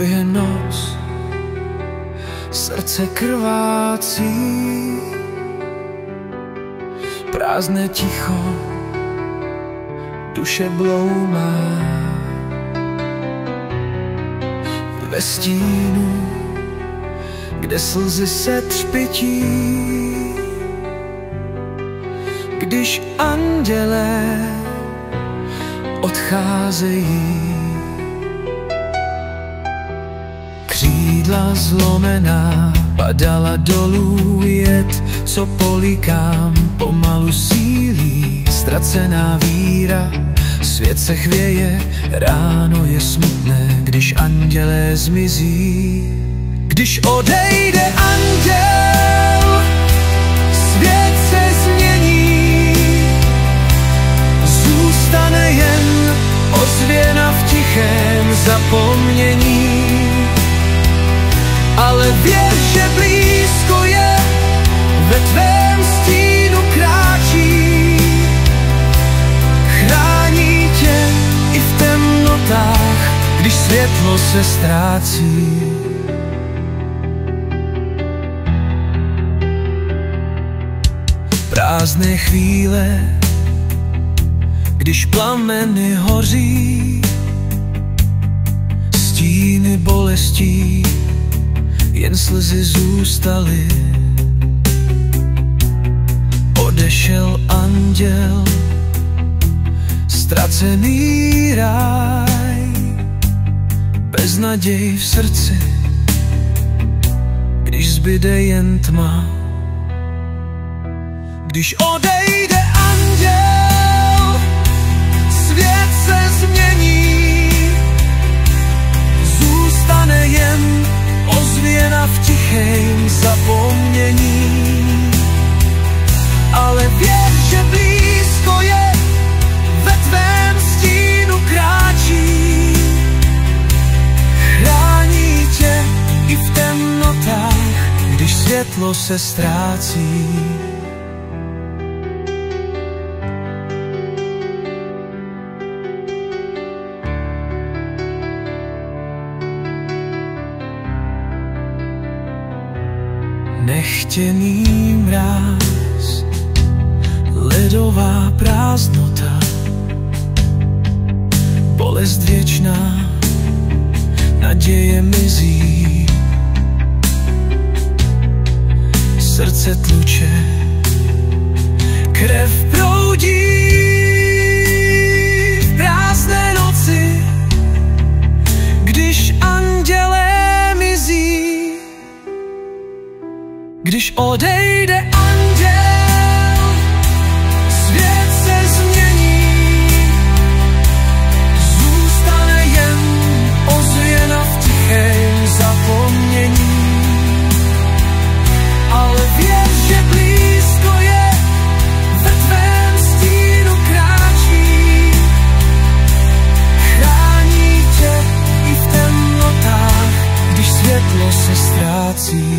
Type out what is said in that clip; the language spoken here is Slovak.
To je noc, srdce krvácí, prázdné ticho, duše bloumá. Ve stínu, kde slzy se třpytí, když andělé odcházejí. Křídla zlomená padala dolů, jed, co polikám, pomalu sílí. Ztracená víra, svět se chvěje, ráno je smutné, když andělé zmizí. Když odejde anděl, svět se změní, zůstane jen ozvěna v tichém zapomnění. Ale věř, že blízko je, ve tvém stínu kráčí. Chrání tě i v temnotách, když světlo se ztrácí. Prázdné chvíle, když plameny hoří, stíny bolestí, jen slzy zůstaly. Odešel anděl, ztracený ráj, beznaděj v srdci, když zbyde jen tma. Když odejde anděl, svět se změní, zůstane jen ozvěna v tichém zapomnění. Ale věř, že blízko je, ve tvém stínu kráčí. Chrání tě i v temnotách, když světlo se ztrácí. Nechtěný mráz, ledová prázdnota, bolest věčná, naděje mizí. Srdce tluče, krev proudí v prázdné noci, když andělé mizí. Když odejde anděl, svět se změní, zůstane jen ozvěna v tichém zapomnění. Ale věř, že blízko je, ve tvém stínu kráčí. Chrání tě i v temnotách, když světlo se ztrácí.